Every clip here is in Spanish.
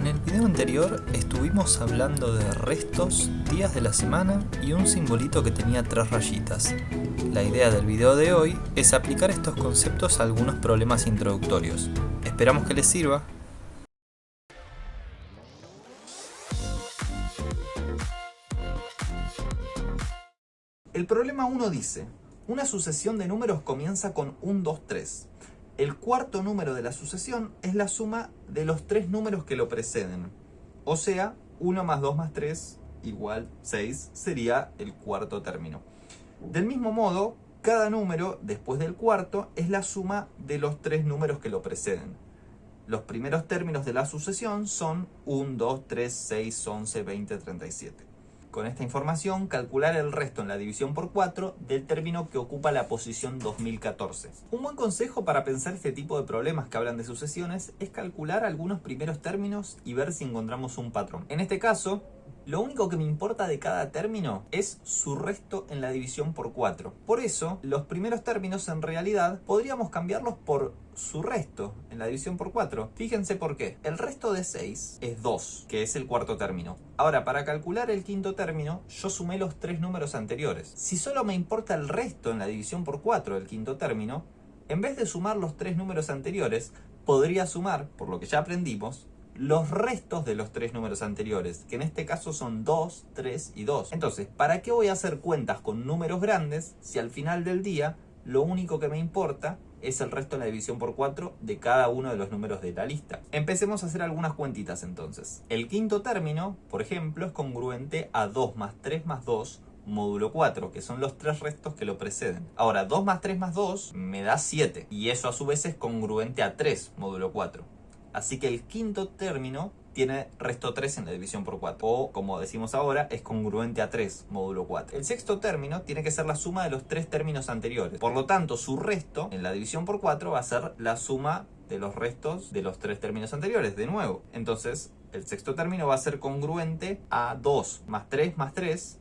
En el video anterior estuvimos hablando de restos, días de la semana y un simbolito que tenía 3 rayitas. La idea del video de hoy es aplicar estos conceptos a algunos problemas introductorios. Esperamos que les sirva. El problema 1 dice, una sucesión de números comienza con 1, 2, 3. El cuarto número de la sucesión es la suma de los 3 números que lo preceden. O sea, 1 más 2 más 3 igual 6 sería el cuarto término. Del mismo modo, cada número después del cuarto es la suma de los 3 números que lo preceden. Los primeros términos de la sucesión son 1, 2, 3, 6, 11, 20, 37. Con esta información, calcular el resto en la división por 4 del término que ocupa la posición 2014. Un buen consejo para pensar este tipo de problemas que hablan de sucesiones es calcular algunos primeros términos y ver si encontramos un patrón. En este caso, lo único que me importa de cada término es su resto en la división por 4. Por eso, los primeros términos en realidad podríamos cambiarlos por su resto en la división por 4. Fíjense por qué. El resto de 6 es 2, que es el cuarto término. Ahora, para calcular el quinto término, yo sumé los 3 números anteriores. Si solo me importa el resto en la división por 4 del quinto término, en vez de sumar los 3 números anteriores, podría sumar, por lo que ya aprendimos, los restos de los 3 números anteriores, que en este caso son 2, 3 y 2. Entonces, ¿para qué voy a hacer cuentas con números grandes si al final del día lo único que me importa es el resto en la división por 4 de cada uno de los números de la lista? Empecemos a hacer algunas cuentitas entonces. El quinto término, por ejemplo, es congruente a 2 más 3 más 2 módulo 4, que son los 3 restos que lo preceden. Ahora, 2 más 3 más 2 me da 7, y eso a su vez es congruente a 3 módulo 4. Así que el quinto término tiene resto 3 en la división por 4. O, como decimos ahora, es congruente a 3 módulo 4. El sexto término tiene que ser la suma de los 3 términos anteriores. Por lo tanto, su resto en la división por 4 va a ser la suma de los restos de los 3 términos anteriores, de nuevo. Entonces, el sexto término va a ser congruente a 2 más 3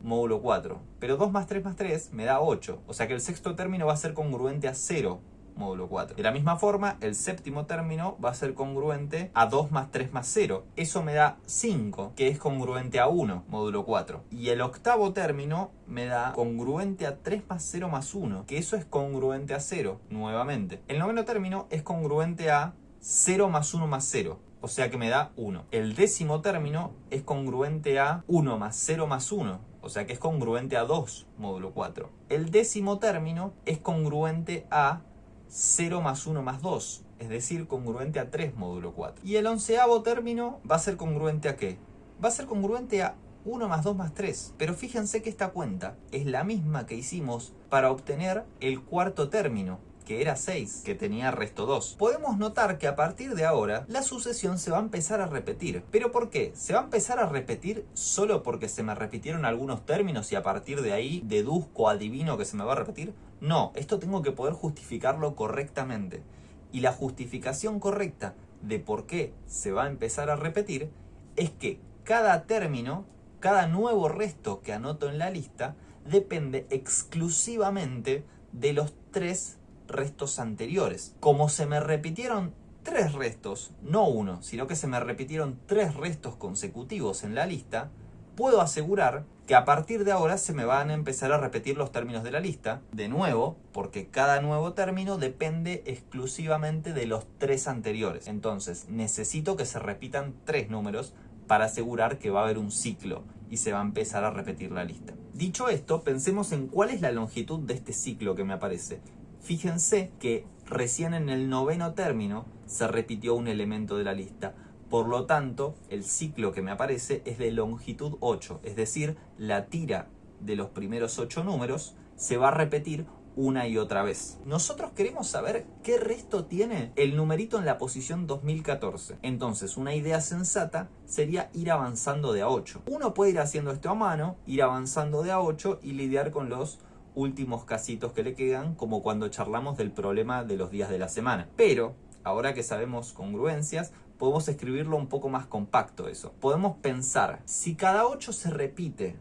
módulo 4. Pero 2 más 3 me da 8. O sea que el sexto término va a ser congruente a 0. Módulo 4. De la misma forma, el séptimo término va a ser congruente a 2 más 3 más 0. Eso me da 5, que es congruente a 1, módulo 4. Y el octavo término me da congruente a 3 más 0 más 1, que eso es congruente a 0, nuevamente. El noveno término es congruente a 0 más 1 más 0. O sea que me da 1. El décimo término es congruente a 1 más 0 más 1. O sea que es congruente a 2, módulo 4. El décimo término es congruente a 0 más 1 más 2, es decir, congruente a 3 módulo 4. Y el onceavo término va a ser congruente a ¿qué? Va a ser congruente a 1 más 2 más 3. Pero fíjense que esta cuenta es la misma que hicimos para obtener el cuarto término, que era 6, que tenía resto 2. Podemos notar que a partir de ahora la sucesión se va a empezar a repetir. ¿Pero por qué? ¿Se va a empezar a repetir solo porque se me repitieron algunos términos y a partir de ahí deduzco, adivino que se me va a repetir? No, esto tengo que poder justificarlo correctamente. Y la justificación correcta de por qué se va a empezar a repetir es que cada término, cada nuevo resto que anoto en la lista, depende exclusivamente de los 3 restos anteriores. Como se me repitieron 3 restos, no uno, sino que se me repitieron 3 restos consecutivos en la lista, puedo asegurar que a partir de ahora se me van a empezar a repetir los términos de la lista, de nuevo, porque cada nuevo término depende exclusivamente de los 3 anteriores. Entonces, necesito que se repitan 3 números para asegurar que va a haber un ciclo y se va a empezar a repetir la lista. Dicho esto, pensemos en cuál es la longitud de este ciclo que me aparece. Fíjense que recién en el noveno término se repitió un elemento de la lista. Por lo tanto, el ciclo que me aparece es de longitud 8. Es decir, la tira de los primeros 8 números se va a repetir una y otra vez. Nosotros queremos saber qué resto tiene el numerito en la posición 2014. Entonces, una idea sensata sería ir avanzando de a 8. Uno puede ir haciendo esto a mano, ir avanzando de a 8 y lidiar con los últimos casitos que le quedan, como cuando charlamos del problema de los días de la semana. Pero, ahora que sabemos congruencias, podemos escribirlo un poco más compacto eso. Podemos pensar, si cada 8 se repite,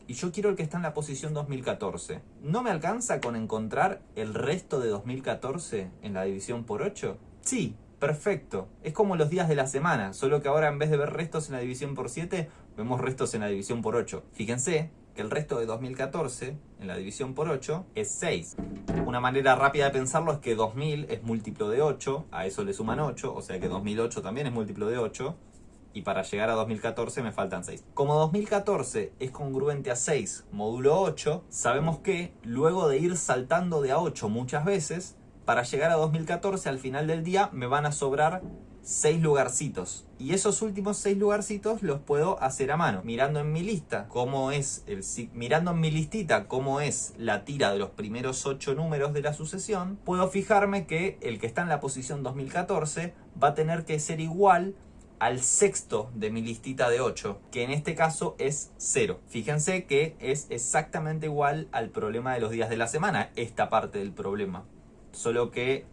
y yo quiero el que está en la posición 2014, ¿no me alcanza con encontrar el resto de 2014 en la división por 8? Sí, Perfecto. Es como los días de la semana, solo que ahora en vez de ver restos en la división por 7, vemos restos en la división por 8. Fíjense que el resto de 2014 en la división por 8 es 6. Una manera rápida de pensarlo es que 2000 es múltiplo de 8, a eso le suman 8, o sea que 2008 también es múltiplo de 8, y para llegar a 2014 me faltan 6. Como 2014 es congruente a 6 módulo 8, sabemos que luego de ir saltando de a 8 muchas veces, para llegar a 2014 al final del día me van a sobrar 6 lugarcitos. Y esos últimos 6 lugarcitos los puedo hacer a mano. Mirando en mi lista mirando en mi listita cómo es la tira de los primeros 8 números de la sucesión, puedo fijarme que el que está en la posición 2014 va a tener que ser igual al sexto de mi listita de 8, que en este caso es 0. Fíjense que es exactamente igual al problema de los días de la semana, esta parte del problema. Solo que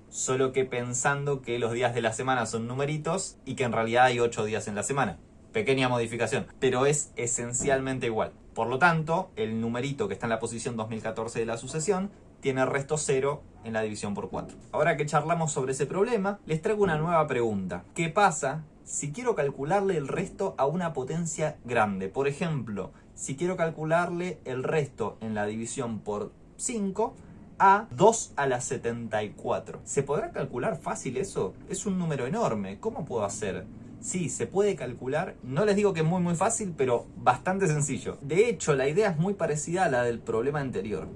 pensando que los días de la semana son numeritos y que en realidad hay 8 días en la semana. Pequeña modificación, pero es esencialmente igual. Por lo tanto, el numerito que está en la posición 2014 de la sucesión tiene resto 0 en la división por 4. Ahora que charlamos sobre ese problema, les traigo una nueva pregunta. ¿Qué pasa si quiero calcularle el resto a una potencia grande? Por ejemplo, si quiero calcularle el resto en la división por 5 a 2 a la 74. ¿Se podrá calcular fácil eso? Es un número enorme. ¿Cómo puedo hacer? Sí, se puede calcular. No les digo que es muy fácil, pero bastante sencillo. De hecho, la idea es muy parecida a la del problema anterior.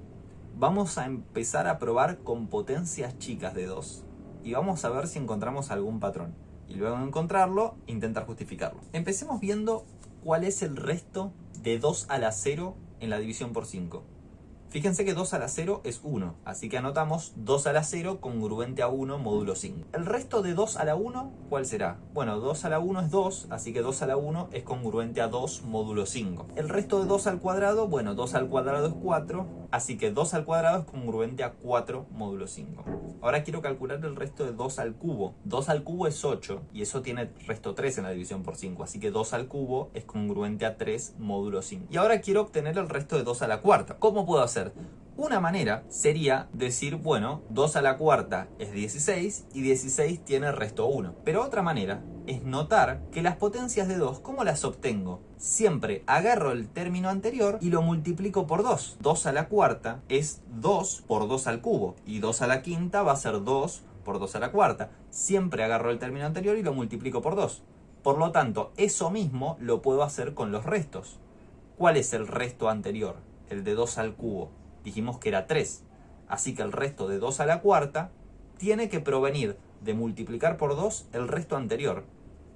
Vamos a empezar a probar con potencias chicas de 2 y vamos a ver si encontramos algún patrón. Y luego de encontrarlo, intentar justificarlo. Empecemos viendo cuál es el resto de 2 a la 0 en la división por 5. Fíjense que 2 a la 0 es 1, así que anotamos 2 a la 0 congruente a 1 módulo 5. El resto de 2 a la 1, ¿cuál será? Bueno, 2 a la 1 es 2, así que 2 a la 1 es congruente a 2 módulo 5. El resto de 2 al cuadrado, bueno, 2 al cuadrado es 4, así que 2 al cuadrado es congruente a 4 módulo 5. Ahora quiero calcular el resto de 2 al cubo. 2 al cubo es 8, y eso tiene resto 3 en la división por 5, así que 2 al cubo es congruente a 3 módulo 5. Y ahora quiero obtener el resto de 2 a la cuarta. ¿Cómo puedo hacer? Una manera sería decir, bueno, 2 a la cuarta es 16 y 16 tiene resto 1. Pero otra manera es notar que las potencias de 2, ¿cómo las obtengo? Siempre agarro el término anterior y lo multiplico por 2. 2 a la cuarta es 2 por 2 al cubo y 2 a la quinta va a ser 2 por 2 a la cuarta. Siempre agarro el término anterior y lo multiplico por 2. Por lo tanto, eso mismo lo puedo hacer con los restos. ¿Cuál es el resto anterior? El de 2 al cubo. Dijimos que era 3. Así que el resto de 2 a la cuarta tiene que provenir de multiplicar por 2 el resto anterior.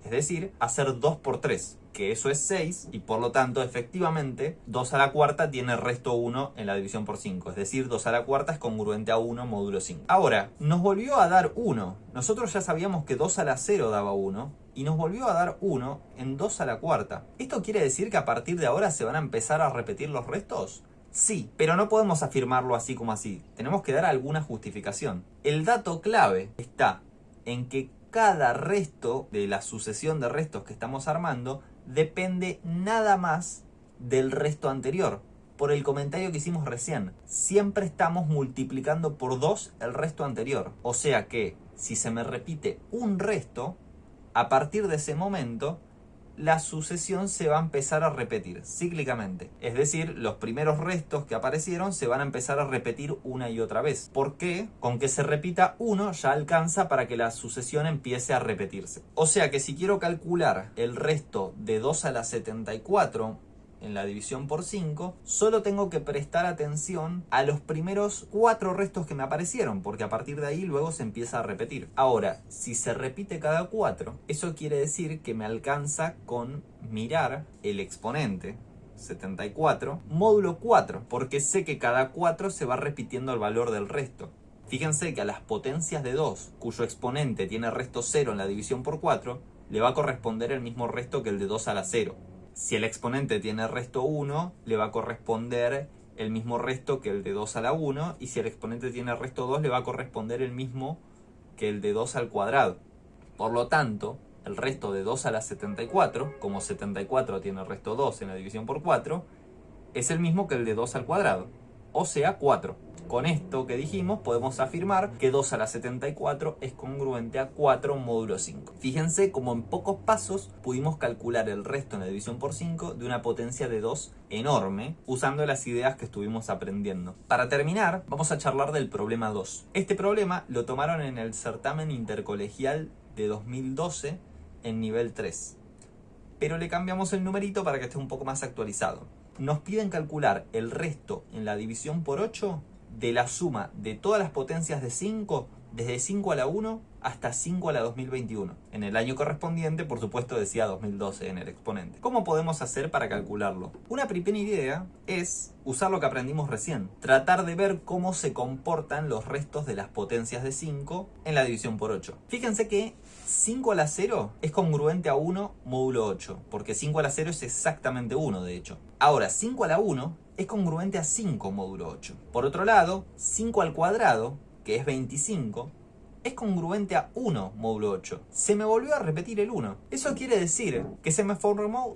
Es decir, hacer 2 por 3, que eso es 6, y por lo tanto, efectivamente, 2 a la cuarta tiene resto 1 en la división por 5. Es decir, 2 a la cuarta es congruente a 1 módulo 5. Ahora, nos volvió a dar 1. Nosotros ya sabíamos que 2 a la 0 daba 1. Y nos volvió a dar 1 en 2 a la cuarta. ¿Esto quiere decir que a partir de ahora se van a empezar a repetir los restos? Sí, pero no podemos afirmarlo así como así. Tenemos que dar alguna justificación. El dato clave está en que cada resto de la sucesión de restos que estamos armando depende nada más del resto anterior. Por el comentario que hicimos recién, siempre estamos multiplicando por 2 el resto anterior. O sea que si se me repite un resto, a partir de ese momento, la sucesión se va a empezar a repetir cíclicamente. Es decir, los primeros restos que aparecieron se van a empezar a repetir una y otra vez. ¿Por qué? Con que se repita uno ya alcanza para que la sucesión empiece a repetirse. O sea que si quiero calcular el resto de 2 a la 74 en la división por 5, solo tengo que prestar atención a los primeros 4 restos que me aparecieron, porque a partir de ahí luego se empieza a repetir. Ahora, si se repite cada 4, eso quiere decir que me alcanza con mirar el exponente 74 módulo 4, porque sé que cada 4 se va repitiendo el valor del resto. Fíjense que a las potencias de 2, cuyo exponente tiene resto 0 en la división por 4, le va a corresponder el mismo resto que el de 2 a la 0. Si el exponente tiene resto 1, le va a corresponder el mismo resto que el de 2 a la 1, y si el exponente tiene resto 2, le va a corresponder el mismo que el de 2 al cuadrado. Por lo tanto, el resto de 2 a la 74, como 74 tiene resto 2 en la división por 4, es el mismo que el de 2 al cuadrado, o sea 4. Con esto que dijimos podemos afirmar que 2 a la 74 es congruente a 4 módulo 5. Fíjense cómo en pocos pasos pudimos calcular el resto en la división por 5 de una potencia de 2 enorme usando las ideas que estuvimos aprendiendo. Para terminar, vamos a charlar del problema 2. Este problema lo tomaron en el certamen intercolegial de 2012 en nivel 3. Pero le cambiamos el numerito para que esté un poco más actualizado. Nos piden calcular el resto en la división por 8 de la suma de todas las potencias de 5, desde 5 a la 1 hasta 5 a la 2021. En el año correspondiente, por supuesto, decía 2012 en el exponente. ¿Cómo podemos hacer para calcularlo? Una primera idea es usar lo que aprendimos recién. Tratar de ver cómo se comportan los restos de las potencias de 5 en la división por 8. Fíjense que 5 a la 0 es congruente a 1 módulo 8, porque 5 a la 0 es exactamente 1, de hecho. Ahora, 5 a la 1 es congruente a 5 módulo 8. Por otro lado, 5 al cuadrado, que es 25, es congruente a 1 módulo 8. Se me volvió a repetir el 1. Eso quiere decir que se me formó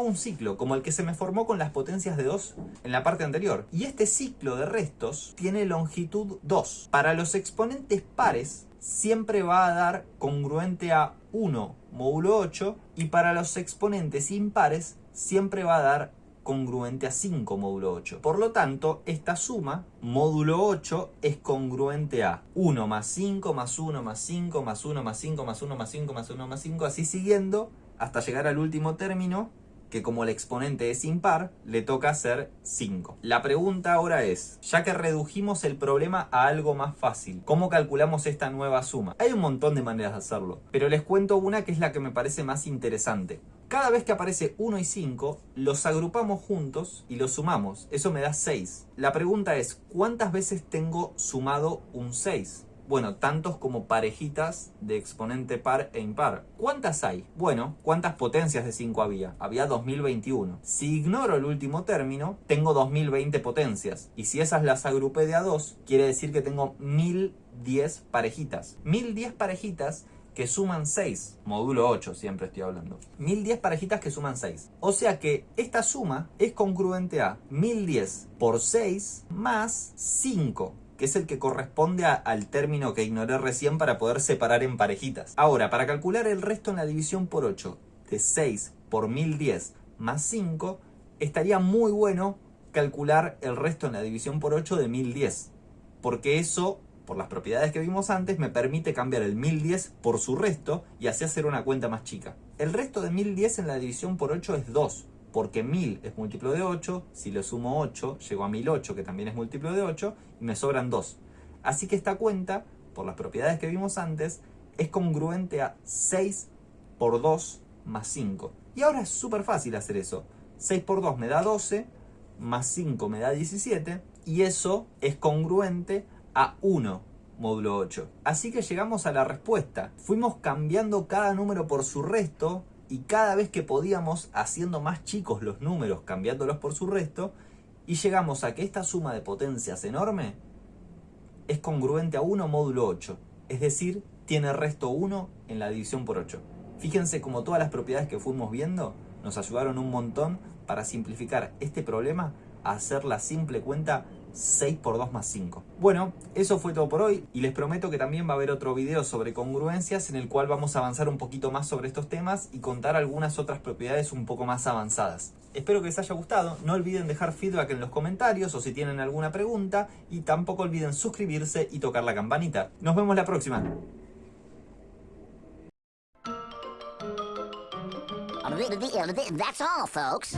un ciclo, como el que se me formó con las potencias de 2 en la parte anterior. Y este ciclo de restos tiene longitud 2. Para los exponentes pares, siempre va a dar congruente a 1 módulo 8, y para los exponentes impares, siempre va a dar congruente a 5 módulo 8. Por lo tanto, esta suma, módulo 8, es congruente a 1 más 5 más 1 más 5 más 1 más 5 más 1 más 5 más 1 más 5, así siguiendo hasta llegar al último término, que como el exponente es impar, le toca hacer 5. La pregunta ahora es, ya que redujimos el problema a algo más fácil, ¿cómo calculamos esta nueva suma? Hay un montón de maneras de hacerlo, pero les cuento una que es la que me parece más interesante. Cada vez que aparece 1 y 5, los agrupamos juntos y los sumamos. Eso me da 6. La pregunta es, ¿cuántas veces tengo sumado un 6? Bueno, tantos como parejitas de exponente par e impar. ¿Cuántas hay? Bueno, ¿cuántas potencias de 5 había? Había 2021. Si ignoro el último término, tengo 2020 potencias. Y si esas las agrupé de a 2, quiere decir que tengo 1010 parejitas. 1010 parejitas que suman 6. Módulo 8 siempre estoy hablando. 1010 parejitas que suman 6. O sea que esta suma es congruente a 1010 por 6 más 5. Que es el que corresponde al término que ignoré recién para poder separar en parejitas. Ahora, para calcular el resto en la división por 8, de 6 por 1010 más 5, estaría muy bueno calcular el resto en la división por 8 de 1010. Porque eso, por las propiedades que vimos antes, me permite cambiar el 1010 por su resto y así hacer una cuenta más chica. El resto de 1010 en la división por 8 es 2. Porque 1000 es múltiplo de 8, si lo sumo 8, llego a 1008, que también es múltiplo de 8, y me sobran 2. Así que esta cuenta, por las propiedades que vimos antes, es congruente a 6 por 2 más 5. Y ahora es súper fácil hacer eso. 6 por 2 me da 12, más 5 me da 17, y eso es congruente a 1 módulo 8. Así que llegamos a la respuesta. Fuimos cambiando cada número por su resto, y cada vez que podíamos haciendo más chicos los números cambiándolos por su resto, y llegamos a que esta suma de potencias enorme es congruente a 1 módulo 8, es decir, tiene resto 1 en la división por 8. Fíjense como todas las propiedades que fuimos viendo nos ayudaron un montón para simplificar este problema a hacer la simple cuenta 6 por 2 más 5. Bueno, eso fue todo por hoy y les prometo que también va a haber otro video sobre congruencias en el cual vamos a avanzar un poquito más sobre estos temas y contar algunas otras propiedades un poco más avanzadas. Espero que les haya gustado, no olviden dejar feedback en los comentarios o si tienen alguna pregunta, y tampoco olviden suscribirse y tocar la campanita. Nos vemos la próxima. That's all, folks.